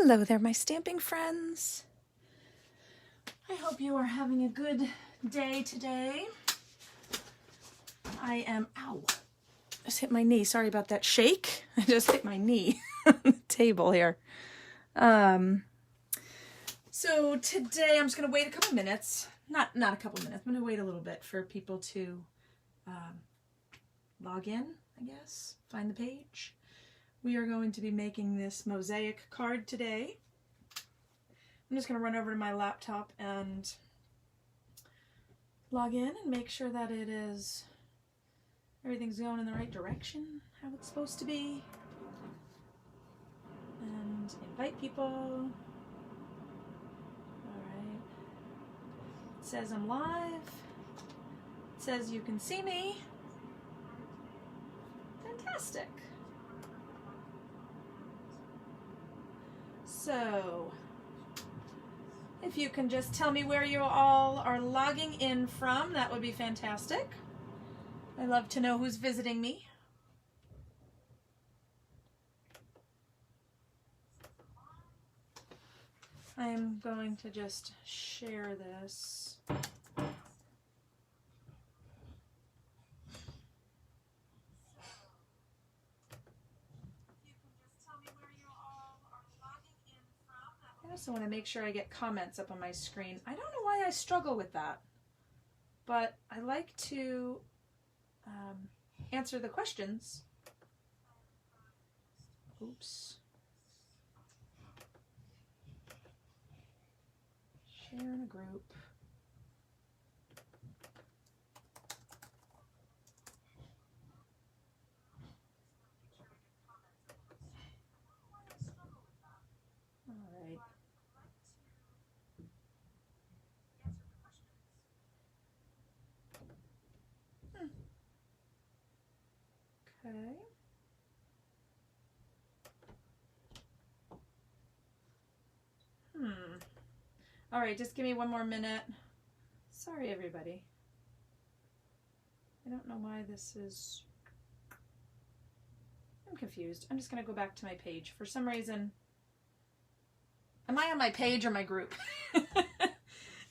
Hello there, my stamping friends. I hope you are having a good day today. I am, ow, just hit my knee. Sorry about that shake. I just hit my knee on the table here. So today I'm just going to wait a couple minutes. Not a couple minutes. I'm going to wait a little bit for people to log in, I guess, find the page. We are going to be making this mosaic card today. I'm just going to run over to my laptop and log in and make sure that everything's going in the right direction, how it's supposed to be. And invite people. All right. It says I'm live. It says you can see me. Fantastic. So, if you can just tell me where you all are logging in from, that would be fantastic. I love to know who's visiting me. I am going to just share this. I also want to make sure I get comments up on my screen. I don't know why I struggle with that, but I like to answer the questions. Oops. Share in a group. All right. Okay. All right, just give me one more minute. Sorry, everybody. I don't know why this is... I'm confused. I'm just going to go back to my page. For some reason... Am I on my page or my group?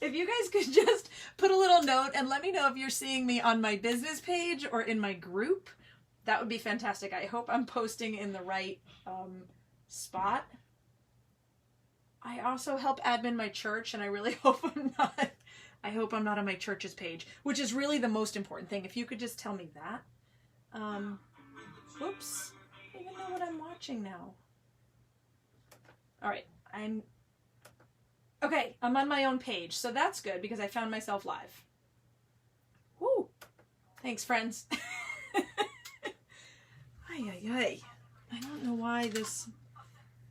If you guys could just put a little note and let me know if you're seeing me on my business page or in my group, that would be fantastic. I hope I'm posting in the right spot. I also help admin my church, and I really hope I'm not. I hope I'm not on my church's page, which is really the most important thing. If you could just tell me that. Whoops. I don't even know what I'm watching now. All right. Okay, I'm on my own page, so that's good because I found myself live. Woo! Thanks, friends. Ay. I don't know why this...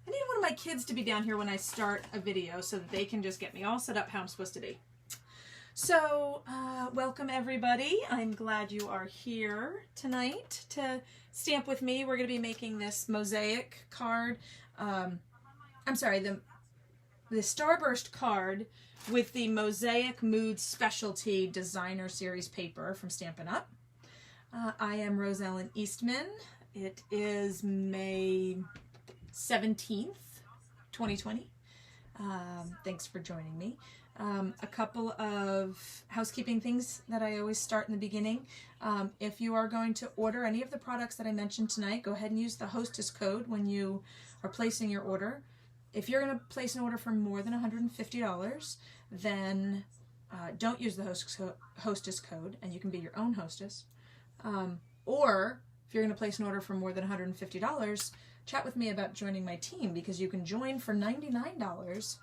I need one of my kids to be down here when I start a video so that they can just get me all set up how I'm supposed to be. So, welcome everybody. I'm glad you are here tonight to stamp with me. We're going to be making this mosaic card. I'm sorry, the Starburst card with the Mosaic Mood Specialty Designer Series paper from Stampin' Up. I am Rose Ellen Eastman. It is May 17th, 2020. Thanks for joining me. A couple of housekeeping things that I always start in the beginning. If you are going to order any of the products that I mentioned tonight, go ahead and use the hostess code when you are placing your order. If you're going to place an order for more than $150, then don't use the hostess code, and you can be your own hostess. Or if you're going to place an order for more than $150, chat with me about joining my team, because you can join for $99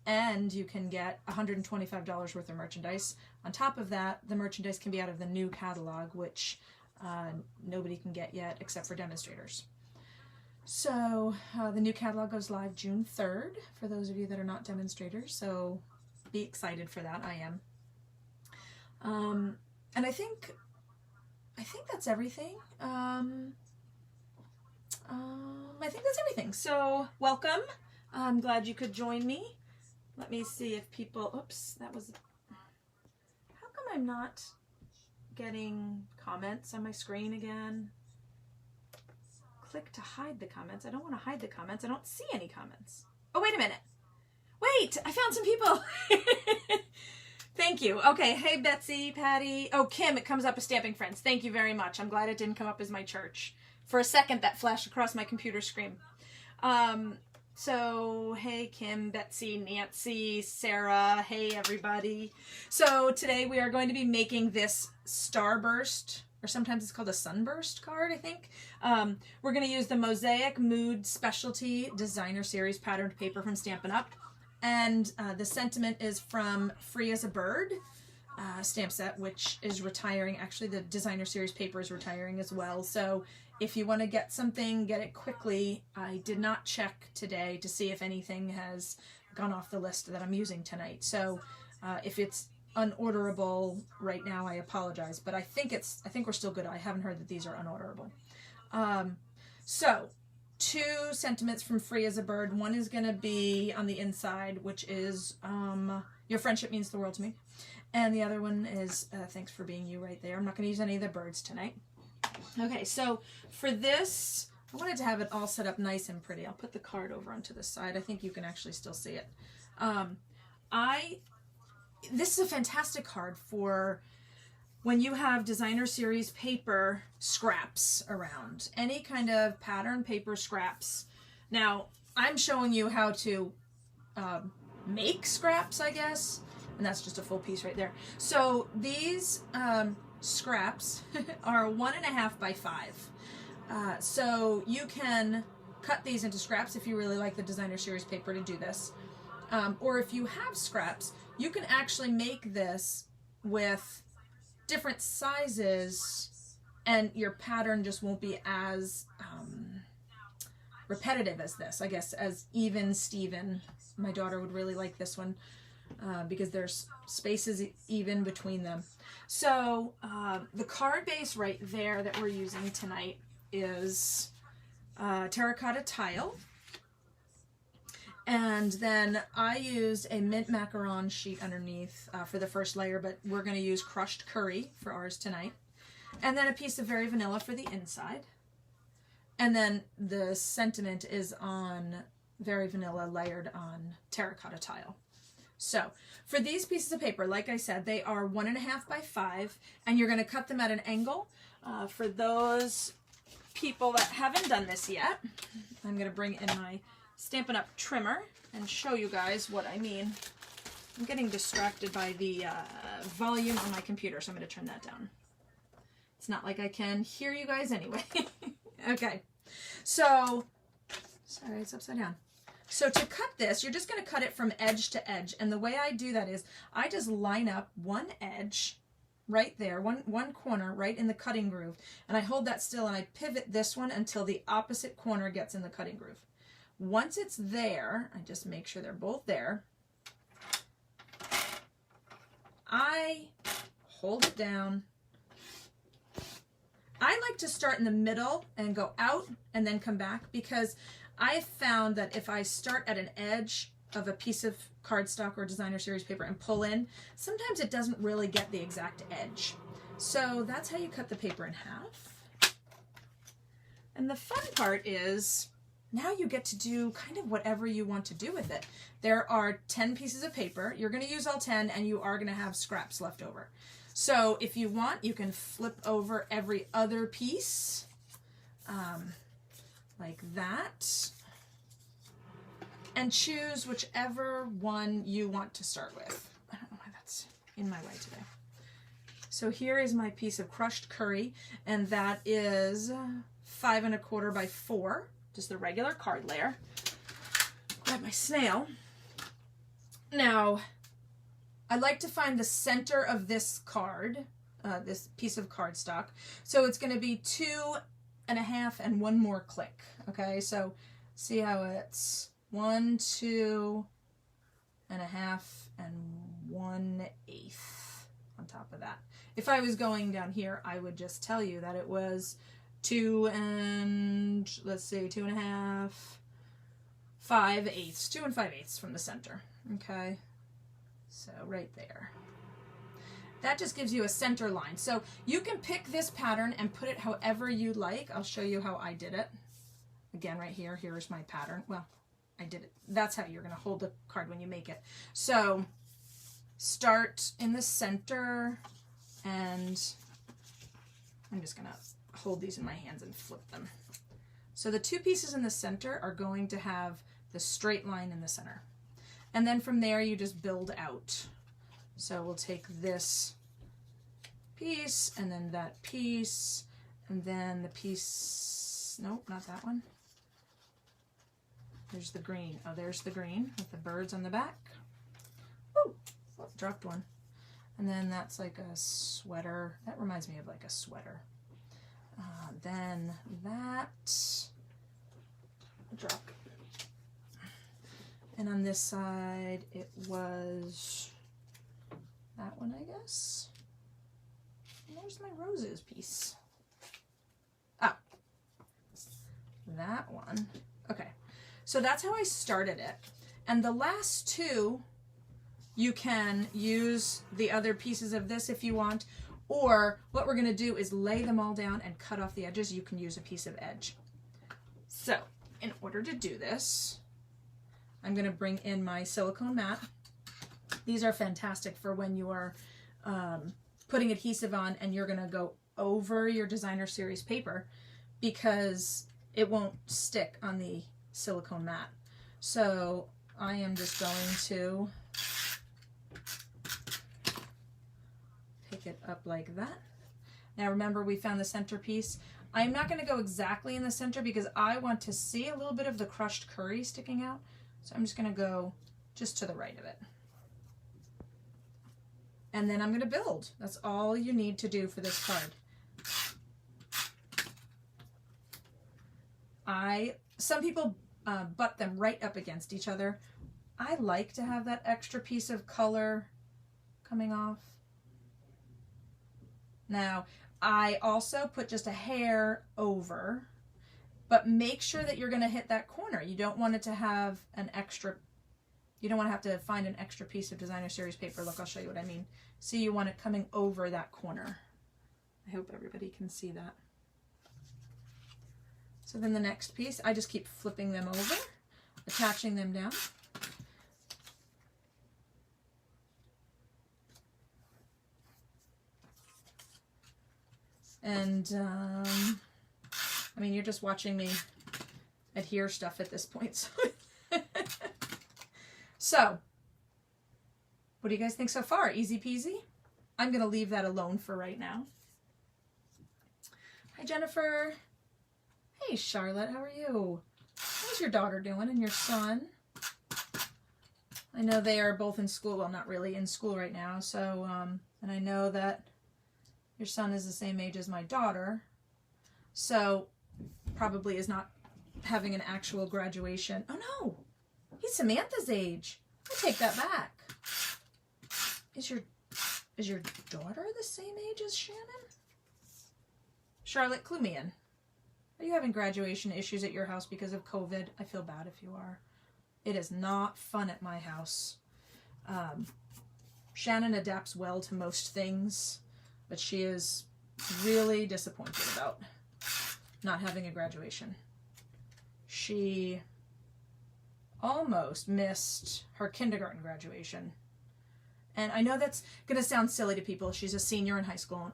and you can get $125 worth of merchandise. On top of that, the merchandise can be out of the new catalog, which nobody can get yet except for demonstrators. So the new catalog goes live June 3rd for those of you that are not demonstrators, so be excited for that. I am. And I think that's everything. I think that's everything. So welcome. I'm glad you could join me. Let me see if people, oops, that was, how come I'm not getting comments on my screen again? Click to hide the comments. I don't want to hide the comments. I don't see any comments. Oh, wait a minute. Wait, I found some people. Thank you. Okay, hey Betsy, Patty. Oh, Kim, it comes up as Stamping Friends. Thank you very much. I'm glad it didn't come up as my church. For a second, that flashed across my computer screen. So, hey Kim, Betsy, Nancy, Sarah, hey everybody. So today we are going to be making this Starburst, or sometimes it's called a Sunburst card, I think. We're going to use the Mosaic Mood Specialty Designer Series patterned paper from Stampin' Up. And the sentiment is from Free as a Bird stamp set, which is retiring. Actually, the Designer Series paper is retiring as well. So if you want to get something, get it quickly. I did not check today to see if anything has gone off the list that I'm using tonight. So if it's unorderable right now, I apologize. But I think we're still good. I haven't heard that these are unorderable. So 2 sentiments from Free as a Bird. One is going to be on the inside, which is your friendship means the world to me. And the other one is thanks for being you right there. I'm not going to use any of the birds tonight. Okay, so for this, I wanted to have it all set up nice and pretty. I'll put the card over onto the side. I think you can actually still see it. This is a fantastic card for when you have Designer Series paper scraps around. Any kind of pattern paper scraps. Now, I'm showing you how to make scraps, I guess. And that's just a full piece right there. So these scraps are 1.5 by 5. So you can cut these into scraps if you really like the Designer Series paper to do this. Or if you have scraps, you can actually make this with different sizes and your pattern just won't be as repetitive as this, I guess, as even Steven. My daughter would really like this one because there's spaces even between them. So the card base right there that we're using tonight is Terra-cotta Tile. And then I used a mint macaron sheet underneath for the first layer, but we're going to use crushed curry for ours tonight. And then a piece of Very Vanilla for the inside. And then the sentiment is on Very Vanilla layered on Terra-cotta Tile. So for these pieces of paper, like I said, they are 1.5 by 5, and you're going to cut them at an angle. For those people that haven't done this yet, I'm going to bring in my Stampin' Up! Trimmer and show you guys what I mean. I'm getting distracted by the volume on my computer, so I'm going to turn that down. It's not like I can hear you guys anyway. Okay, so, sorry, it's upside down. So to cut this, you're just going to cut it from edge to edge. And the way I do that is I just line up one edge right there, one corner right in the cutting groove. And I hold that still and I pivot this one until the opposite corner gets in the cutting groove. Once it's there, I just make sure they're both there. I hold it down. I like to start in the middle and go out and then come back because I found that if I start at an edge of a piece of cardstock or Designer Series paper and pull in, sometimes it doesn't really get the exact edge. So that's how you cut the paper in half. And the fun part is now you get to do kind of whatever you want to do with it. There are 10 pieces of paper. You're going to use all 10 and you are going to have scraps left over. So if you want, you can flip over every other piece. Like that, and choose whichever one you want to start with. I don't know why that's in my way today. So here is my piece of crushed curry, and that is 5 1/4 by 4, just the regular card layer. Grab my snail. Now, I like to find the center of this card, this piece of cardstock. So it's going to be 2 1/2 and one more click. Okay, so see how it's 1, 2 1/2 and 1/8 on top of that. If I was going down here, I would just tell you that it was 2 and, let's see, 2 1/2, 5/8, 2 5/8 from the center. Okay, so right there. That just gives you a center line. So you can pick this pattern and put it however you like. I'll show you how I did it. Again, right here, here's my pattern. Well, I did it. That's how you're going to hold the card when you make it. So start in the center, and I'm just going to hold these in my hands and flip them. So the two pieces in the center are going to have the straight line in the center. And then from there you just build out. So we'll take this piece and then that piece and then the piece, nope, not that one. There's the green. Oh, there's the green with the birds on the back. Oh, dropped one. And then that's like a sweater. That reminds me of like a sweater. Then that, drop. And on this side, it was that one, I guess. And there's my roses piece. Oh, that one. Okay, so that's how I started it. And the last two, you can use the other pieces of this if you want, or what we're gonna do is lay them all down and cut off the edges. You can use a piece of edge. So in order to do this, I'm gonna bring in my silicone mat. These are fantastic for when you are putting adhesive on and you're gonna go over your designer series paper because it won't stick on the silicone mat. So I am just going to pick it up like that. Now remember, we found the centerpiece. I'm not going to go exactly in the center because I want to see a little bit of the crushed curry sticking out. So I'm just going to go just to the right of it. And then I'm going to build. That's all you need to do for this card. Some people butt them right up against each other. I like to have that extra piece of color coming off. Now, I also put just a hair over, but make sure that you're going to hit that corner. You don't want it to have an extra, you don't want to have to find an extra piece of designer series paper. Look, I'll show you what I mean. See, you want it coming over that corner. I hope everybody can see that. So then the next piece, I just keep flipping them over, attaching them down. And, I mean, you're just watching me adhere stuff at this point. So, what do you guys think so far? Easy peasy? I'm going to leave that alone for right now. Hi, Jennifer. Hey, Charlotte, how are you? How's your daughter doing and your son? I know they are both in school. Well, not really in school right now. So, and I know that your son is the same age as my daughter, so probably is not having an actual graduation. Oh no, he's Samantha's age. I take that back. Is your daughter the same age as Shannon? Charlotte, clue me in. Are you having graduation issues at your house because of COVID? I feel bad if you are. It is not fun at my house. Shannon adapts well to most things, but she is really disappointed about not having a graduation. She almost missed her kindergarten graduation. And I know that's going to sound silly to people. She's a senior in high school,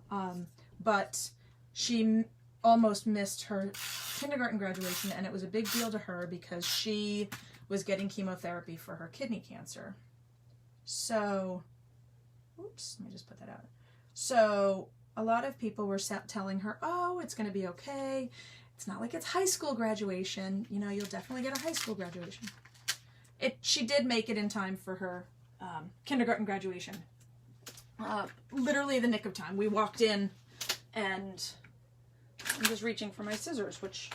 but she almost missed her kindergarten graduation, and it was a big deal to her because she was getting chemotherapy for her kidney cancer. So, oops, let me just put that out. So a lot of people were telling her, oh, it's going to be okay. It's not like it's high school graduation. You know, you'll definitely get a high school graduation. She did make it in time for her kindergarten graduation. Literally the nick of time. We walked in and I'm just reaching for my scissors, which,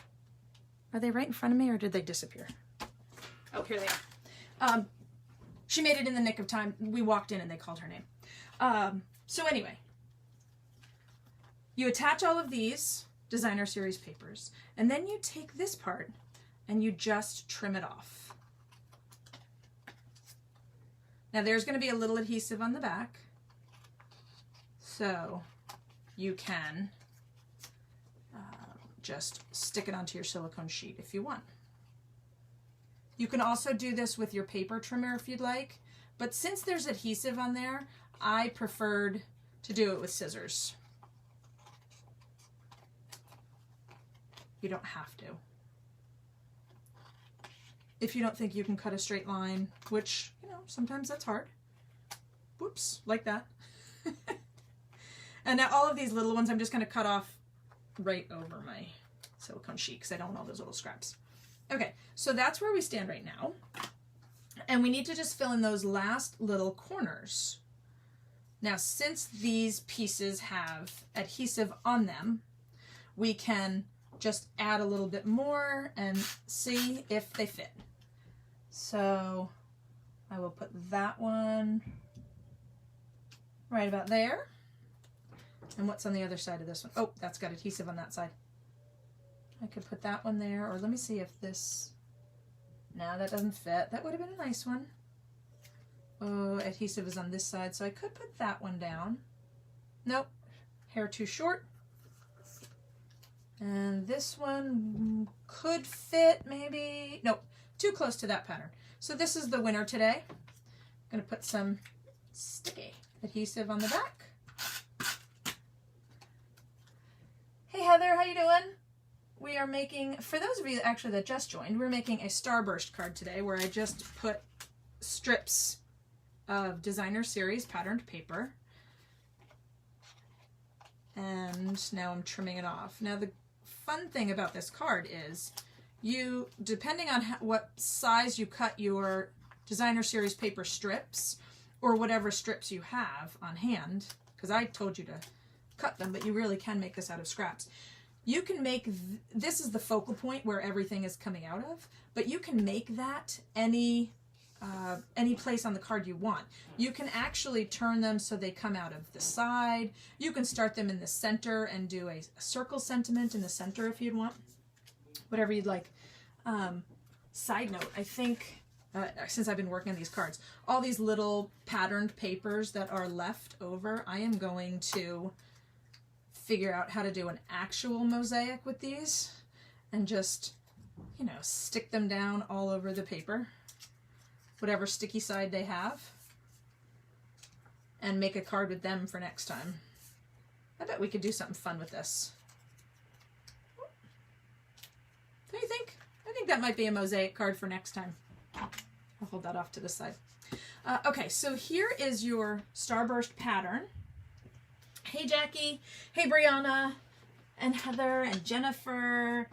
are they right in front of me or did they disappear? Oh, here they are. She made it in the nick of time. We walked in and they called her name. So anyway, you attach all of these designer series papers, and then you take this part and you just trim it off. Now there's going to be a little adhesive on the back, so you can just stick it onto your silicone sheet if you want. You can also do this with your paper trimmer if you'd like, but since there's adhesive on there, I preferred to do it with scissors. You don't have to. If you don't think you can cut a straight line, which, you know, sometimes that's hard. Whoops, like that. And now all of these little ones I'm just going to cut off right over my silicone sheet because I don't want all those little scraps. Okay, so that's where we stand right now. And we need to just fill in those last little corners. Now, since these pieces have adhesive on them, we can just add a little bit more and see if they fit. So I will put that one right about there. And what's on the other side of this one? Oh, that's got adhesive on that side. I could put that one there, or let me see if this, no, that doesn't fit. That would have been a nice one. Oh, adhesive is on this side, so I could put that one down. Nope, hair too short. And this one could fit maybe, nope, too close to that pattern. So this is the winner today. I'm gonna put some sticky adhesive on the back. Hey Heather, how you doing? We are making, for those of you actually that just joined, we're making a Starburst card today where I just put strips of designer series patterned paper. And now I'm trimming it off. Now the fun thing about this card is you, depending on what size you cut your designer series paper strips or whatever strips you have on hand, because I told you to cut them, but you really can make this out of scraps. You can make, this is the focal point where everything is coming out of, but you can make that any place on the card you want. You can actually turn them so they come out of the side. You can start them in the center and do a circle sentiment in the center if you'd want. Whatever you'd like. Side note, I think, since I've been working on these cards, all these little patterned papers that are left over, I am going to figure out how to do an actual mosaic with these and just, you know, stick them down all over the paper, whatever sticky side they have, and make a card with them for next time. I bet we could do something fun with this. Don't you think? I think that might be a mosaic card for next time. I'll hold that off to the side. Okay, so here is your Starburst pattern. Hey Jackie, hey Brianna, and Heather, and Jennifer,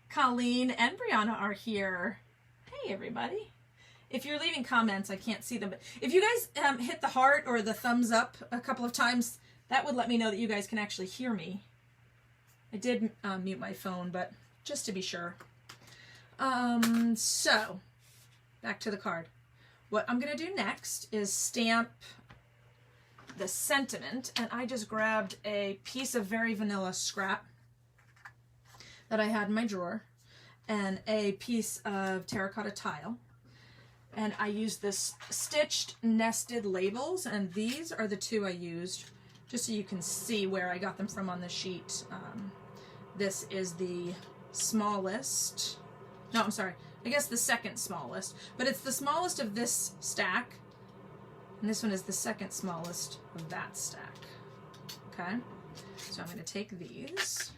Colleen, and Brianna are here. Hey everybody. If you're leaving comments, I can't see them, but if you guys hit the heart or the thumbs up a couple of times, that would let me know that you guys can actually hear me. I did mute my phone, but just to be sure. So, back to the card. What I'm going to do next is stamp the sentiment, and I just grabbed a piece of very vanilla scrap that I had in my drawer and a piece of terracotta tile, and I used this stitched nested labels, and these are the two I used just so you can see where I got them from on the sheet. This is the smallest, no, I'm sorry, I guess the second smallest, but it's the smallest of this stack. And this one is the second smallest of that stack. Okay, so I'm going to take these.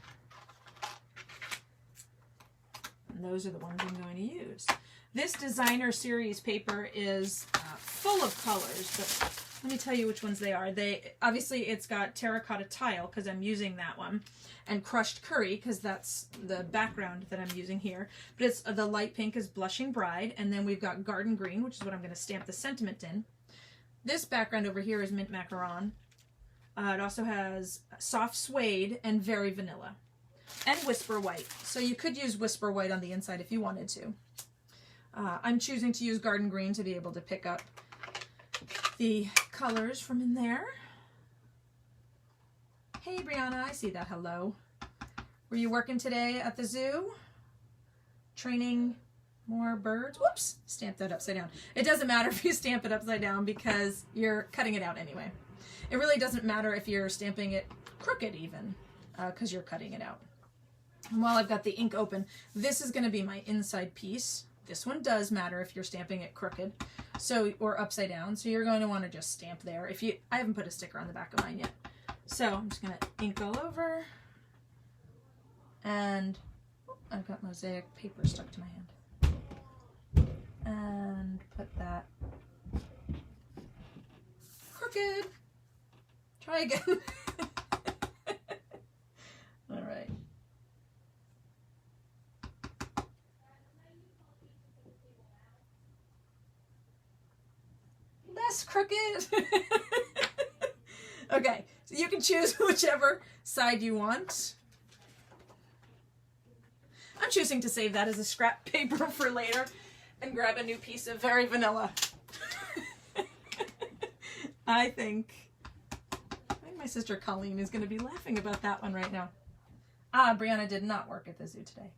And those are the ones I'm going to use. This designer series paper is full of colors, but let me tell you which ones they are. Obviously it's got Terra-cotta Tile because I'm using that one, and Crushed Curry because that's the background that I'm using here. But it's the light pink is Blushing Bride, and then we've got Garden Green, which is what I'm going to stamp the sentiment in. This background over here is Mint Macaron. It also has Soft Suede and Very Vanilla. And Whisper White. So you could use Whisper White on the inside if you wanted to. I'm choosing to use Garden Green to be able to pick up the colors from in there. Hey Brianna, I see that. Hello. Were you working today at the zoo? Training more birds? Whoops! Stamp that upside down. It doesn't matter if you stamp it upside down because you're cutting it out anyway. It really doesn't matter if you're stamping it crooked even because you're cutting it out. And while I've got the ink open, this is going to be my inside piece This one does matter if you're stamping it crooked, so, or upside down. So you're going to want to just stamp there. I haven't put a sticker on the back of mine yet. So I'm just going to ink all over. And I've got Mosaic paper stuck to my hand. And put that crooked. Try again. All right. Less crooked. Okay, so you can choose whichever side you want. I'm choosing to save that as a scrap paper for later and grab a new piece of very vanilla. I think my sister Colleen is going to be laughing about that one right now. Brianna did not work at the zoo today.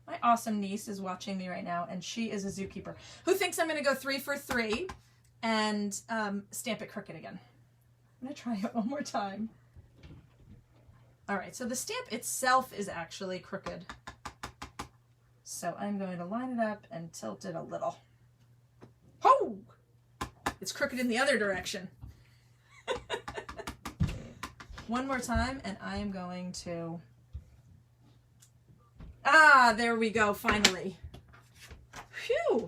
My awesome niece is watching me right now, and she is a zookeeper who thinks I'm going to go 3 for 3 and stamp it crooked again. I'm going to try it one more time. All right, so the stamp itself is actually crooked. So I'm going to line it up and tilt it a little. Oh! It's crooked in the other direction. One more time, and I am going to... there we go, finally. Phew!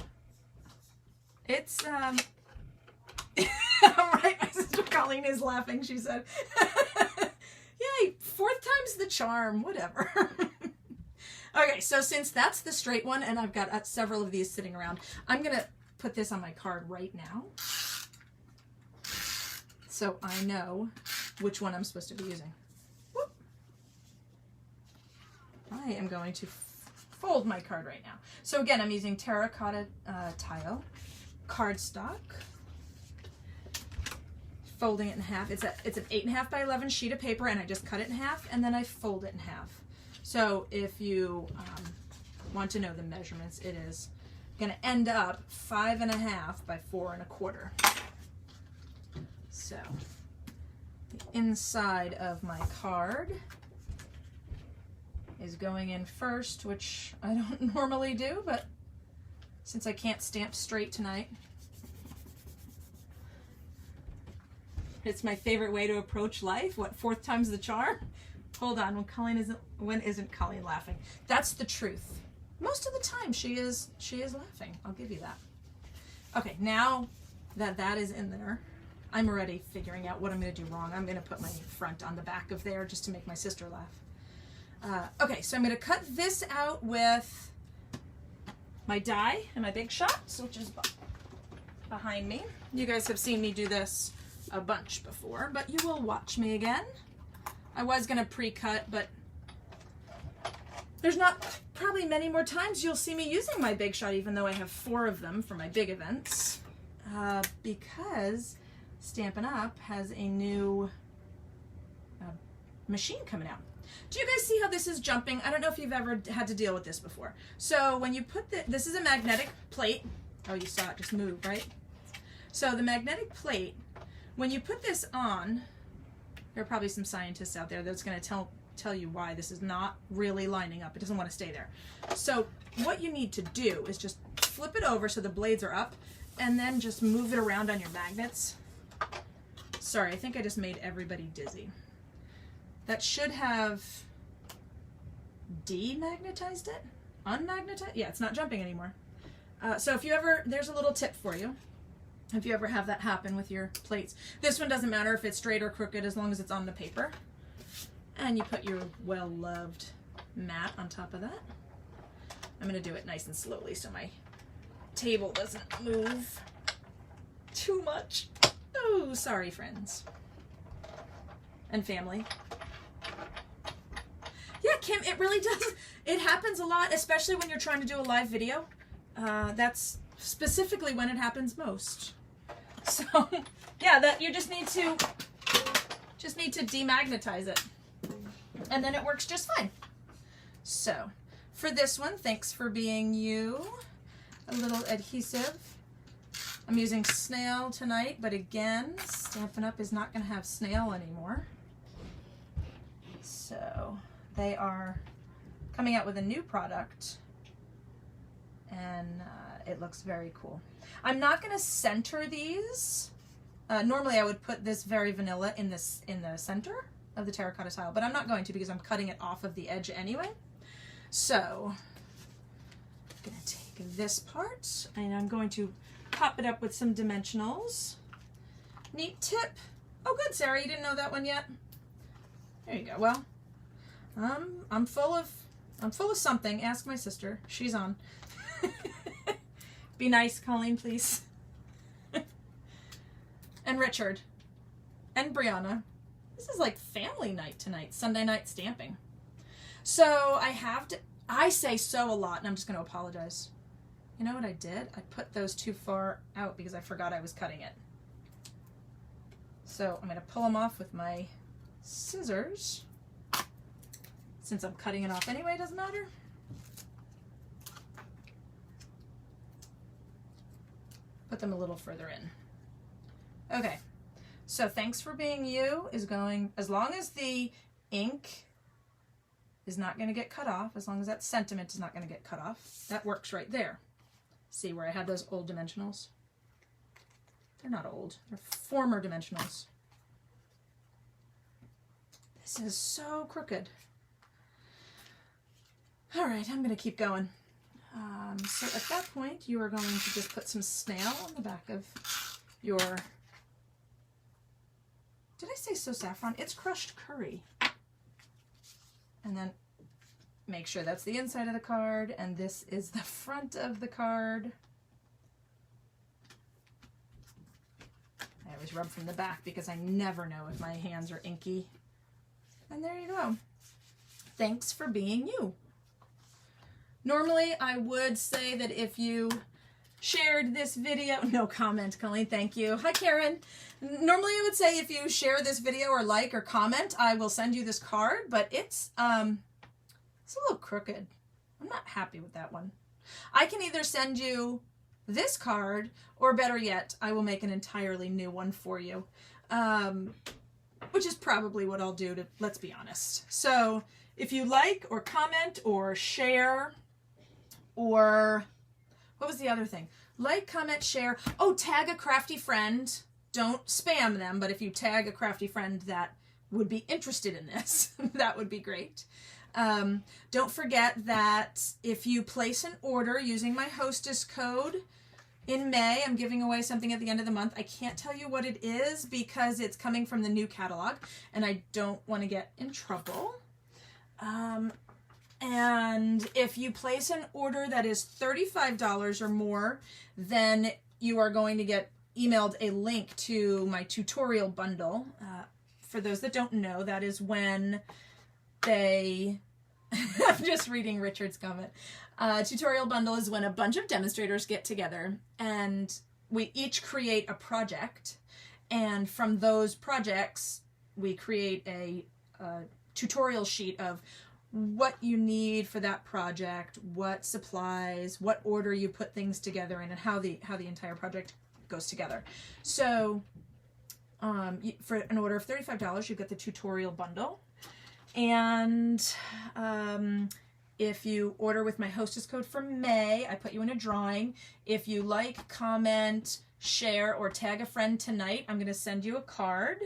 It's, All right, my sister Colleen is laughing, she said. Yay, 4th time's the charm, whatever. Okay, so since that's the straight one, and I've got several of these sitting around, I'm going to put this on my card right now, so I know which one I'm supposed to be using. Whoop. I am going to fold my card right now. So again, I'm using Terra-cotta Tile, cardstock, folding it in half. It's an 8.5 by 11 sheet of paper, and I just cut it in half, and then I fold it in half. So if you want to know the measurements, it is going to end up 5.5 by 4 1/4. So the inside of my card is going in first, which I don't normally do, but since I can't stamp straight tonight, it's my favorite way to approach life. What, 4th time's the charm? Hold on, when isn't Colleen laughing? That's the truth. Most of the time she is laughing. I'll give you that. Okay, now that that is in there, I'm already figuring out what I'm going to do wrong. I'm going to put my front on the back of there just to make my sister laugh. Okay, so I'm going to cut this out with my die and my Big Shots, which is behind me. You guys have seen me do this a bunch before, but you will watch me again. I was going to pre-cut, but there's not probably many more times you'll see me using my Big Shot, even though I have 4 of them for my big events, because Stampin' Up has a new machine coming out. Do you guys see how this is jumping? I don't know if you've ever had to deal with this before. So when you put this is a magnetic plate. Oh, you saw it just move, right? So the magnetic plate, when you put this on, there are probably some scientists out there that's going to tell you why this is not really lining up. It doesn't want to stay there. So what you need to do is just flip it over so the blades are up, and then just move it around on your magnets. Sorry, I think I just made everybody dizzy. That should have demagnetized it? Unmagnetized? Yeah, it's not jumping anymore. So if you ever, there's a little tip for you. If you ever have that happen with your plates. This one doesn't matter if it's straight or crooked as long as it's on the paper. And you put your well-loved mat on top of that. I'm going to do it nice and slowly so my table doesn't move too much. Oh, sorry, friends. And family. Yeah, Kim, it really does. It happens a lot, especially when you're trying to do a live video. That's specifically when it happens most. So, yeah, that you just need to demagnetize it, and then it works just fine. So, for this one, thanks for being you. A little adhesive. I'm using snail tonight, but again, Stampin' Up is not going to have snail anymore. So, they are coming out with a new product, and it looks very cool. I'm not going to center these. Normally I would put this very vanilla in the center of the terracotta tile, but I'm not going to because I'm cutting it off of the edge anyway. So I'm going to take this part and I'm going to pop it up with some dimensionals. Neat tip. Oh good, Sarah, you didn't know that one yet? There you go. Well, I'm full of something. Ask my sister. She's on. Be nice, Colleen, please. And Richard. And Brianna. This is like family night tonight. Sunday night stamping. So I say so a lot, and I'm just going to apologize. You know what I did? I put those too far out because I forgot I was cutting it. So I'm going to pull them off with my scissors. Since I'm cutting it off anyway, it doesn't matter. Put them a little further in. Okay, so thanks for being you is going, as long as the ink is not going to get cut off, as long as that sentiment is not going to get cut off, that works right there. See where I had those old dimensionals? They're not old, they're former dimensionals. This is so crooked. All right, I'm going to keep going. So at that point, you are going to just put some snail on the back of your, did I say so saffron? It's crushed curry. And then make sure that's the inside of the card, and this is the front of the card. I always rub from the back because I never know if my hands are inky. And there you go. Thanks for being you. Normally, I would say that if you shared this video, no comment, Colleen, thank you. Hi, Karen. Normally, I would say if you share this video or like or comment, I will send you this card, but it's a little crooked. I'm not happy with that one. I can either send you this card, or better yet, I will make an entirely new one for you, which is probably what I'll do, let's be honest. So if you like or comment or share, or what was the other thing? Like, comment, share. Oh, tag a crafty friend. Don't spam them, but if you tag a crafty friend that would be interested in this, that would be great. Don't forget that if you place an order using my hostess code in May, I'm giving away something at the end of the month. I can't tell you what it is because it's coming from the new catalog and I don't want to get in trouble. And if you place an order that is $35 or more, then you are going to get emailed a link to my tutorial bundle. For those that don't know, that is when they... I'm just reading Richard's comment. Tutorial bundle is when a bunch of demonstrators get together and we each create a project. And from those projects, we create a tutorial sheet of what you need for that project, what supplies, what order you put things together in, and how the entire project goes together. So for an order of $35, you get the tutorial bundle. And if you order with my hostess code for May, I put you in a drawing. If you like, comment, share, or tag a friend tonight, I'm going to send you a card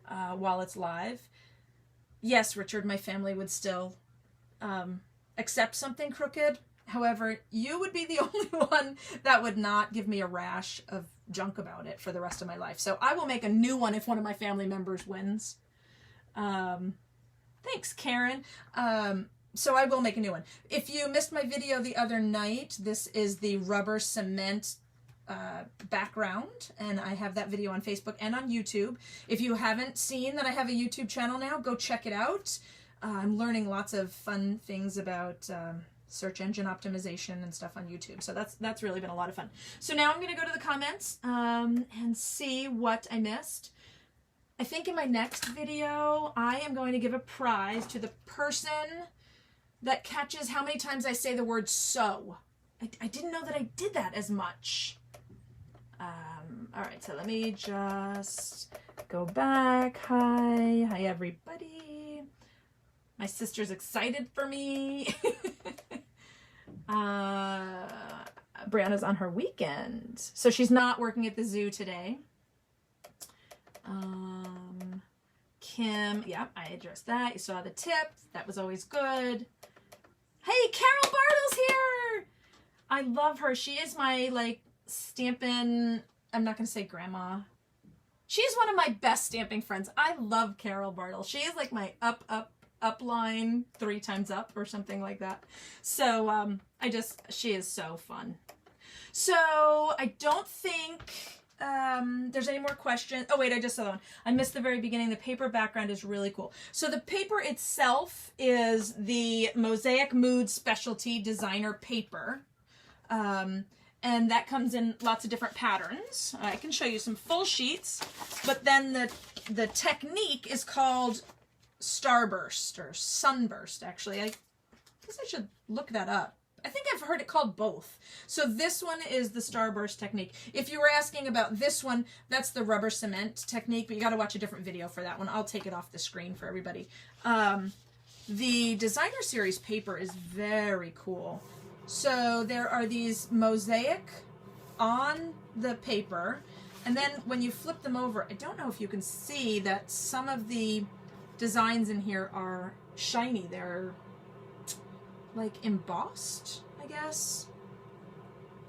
while it's live. Yes, Richard, my family would still accept something crooked. However, you would be the only one that would not give me a rash of junk about it for the rest of my life. So I will make a new one if one of my family members wins. Thanks, Karen. So I will make a new one. If you missed my video the other night, this is the rubber cement background, and I have that video on Facebook and on YouTube. If you haven't seen that I have a YouTube channel now, go check it out. I'm learning lots of fun things about search engine optimization and stuff on YouTube. So that's really been a lot of fun. So now I'm going to go to the comments and see what I missed. I think in my next video, I am going to give a prize to the person that catches how many times I say the word so. I didn't know that I did that as much. All right, so let me just go back. Hi everybody. My sister's excited for me. Brianna's on her weekend. So she's not working at the zoo today. Kim, yeah, I addressed that. You saw the tip. That was always good. Hey, Carol Bartle's here! I love her. She is my, like, Stampin', I'm not going to say grandma. She's one of my best stamping friends. I love Carol Bartle. She is like my up line 3 times up or something like that. So she is so fun. So I don't think there's any more questions. Oh wait, I just saw one. I missed the very beginning. The paper background is really cool. So the paper itself is the Mosaic Mood Specialty Designer paper. And that comes in lots of different patterns. I can show you some full sheets, but then the technique is called Starburst or Sunburst, actually. I guess I should look that up. I think I've heard it called both. So this one is the Starburst technique. If you were asking about this one, that's the rubber cement technique, but you got to watch a different video for that one. I'll take it off the screen for everybody. The Designer Series paper is very cool. So there are these mosaic on the paper, and then when you flip them over, I don't know if you can see that some of the designs in here are shiny. They're like embossed, I guess.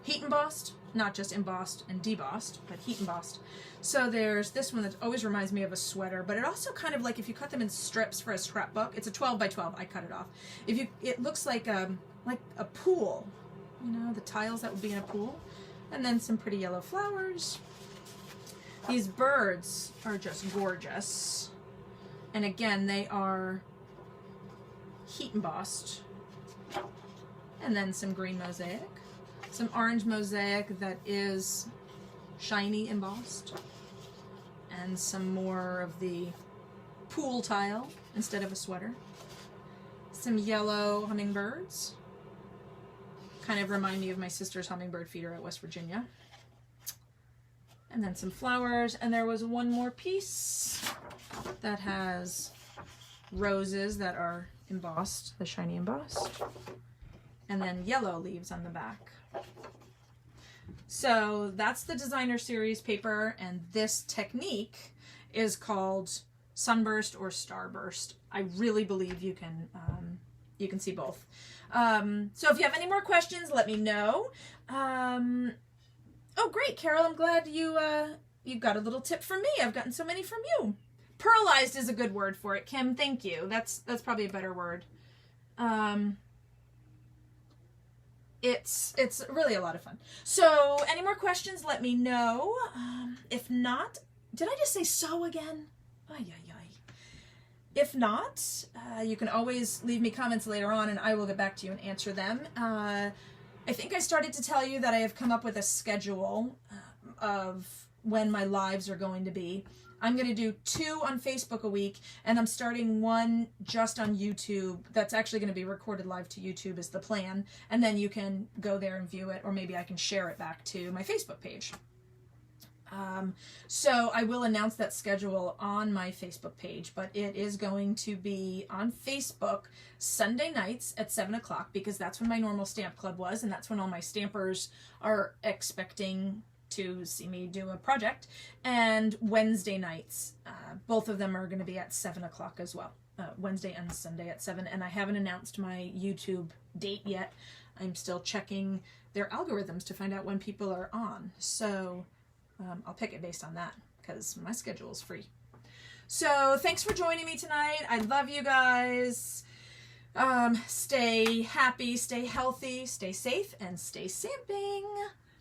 Heat embossed, not just embossed and debossed, but heat embossed. So there's this one that always reminds me of a sweater, but it also kind of like, if you cut them in strips for a scrapbook, it's a 12 by 12, I cut it off. It looks like a pool, you know, the tiles that would be in a pool. And then some pretty yellow flowers. These birds are just gorgeous. And again, they are heat embossed. And then some green mosaic. Some orange mosaic that is shiny embossed. And some more of the pool tile instead of a sweater. Some yellow hummingbirds. Kind of remind me of my sister's hummingbird feeder at West Virginia. And then some flowers. And there was one more piece that has roses that are embossed, the shiny embossed. And then yellow leaves on the back. So that's the Designer Series paper, and this technique is called Sunburst or Starburst. I really believe you can see both. So if you have any more questions, let me know. Oh, great, Carol. I'm glad you got a little tip from me. I've gotten so many from you. Pearlized is a good word for it, Kim. Thank you. That's probably a better word. It's really a lot of fun. So any more questions, let me know. If not, did I just say so again? Ay, ay, ay. If not, you can always leave me comments later on and I will get back to you and answer them. I think I started to tell you that I have come up with a schedule of when my lives are going to be. I'm going to do 2 on Facebook a week, and I'm starting 1 just on YouTube. That's actually going to be recorded live to YouTube is the plan, and then you can go there and view it, or maybe I can share it back to my Facebook page. So I will announce that schedule on my Facebook page, but it is going to be on Facebook Sunday nights at 7 o'clock, because that's when my normal stamp club was, and that's when all my stampers are expecting to see me do a project. And Wednesday nights, both of them are going to be at 7 o'clock as well. Wednesday and Sunday at 7, and I haven't announced my YouTube date yet. I'm still checking their algorithms to find out when people are on. So I'll pick it based on that, because my schedule is free. So thanks for joining me tonight. I love you guys. Stay happy, stay healthy, stay safe, and stay stamping.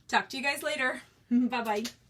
Talk to you guys later. Bye-bye.